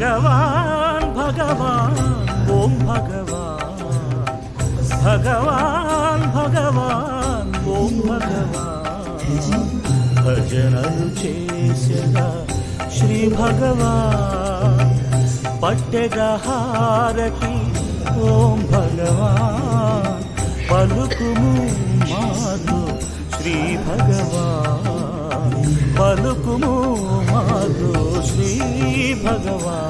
भगवान भगवान ओम भगवान भगवान भगवान ओम भगवान भजनलु चेसेगा श्री भगवान पट्टेगा हारति ओम भगवान पलुकुमु माधु श्री भगवान पलुकुमु माधु श्री भगवान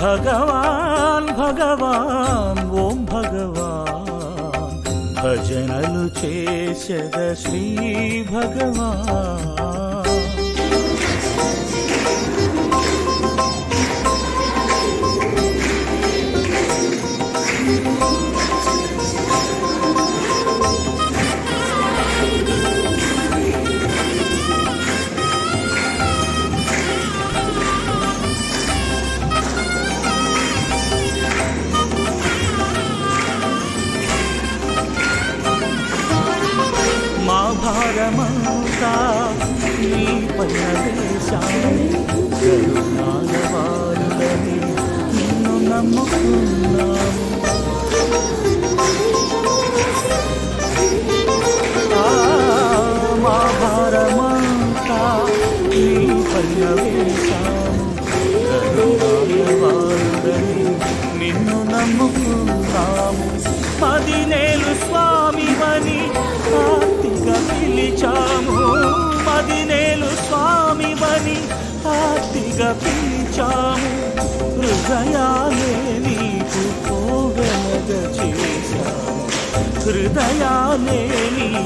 भगवान भगवान ओम भगवान भजनलु चेसेद श्री भगवान భారమంతా నీ పైన వేశాను కరుణాలవారులని నిన్ను నమ్ముకున్నాము మా భారమంతా నీ పైన వేశాను కరుణాలవారులని నిన్ను నమ్ముకున్నాము 10 ఏళ్ళు స్వామివని ఆర్తిగా పిలిచాము 10 ఏళ్ళు స్వామివని ఆర్తిగా పిలిచాము హృదయాలే నీకు పోగలగ చేశాము హృదయాలే నీకు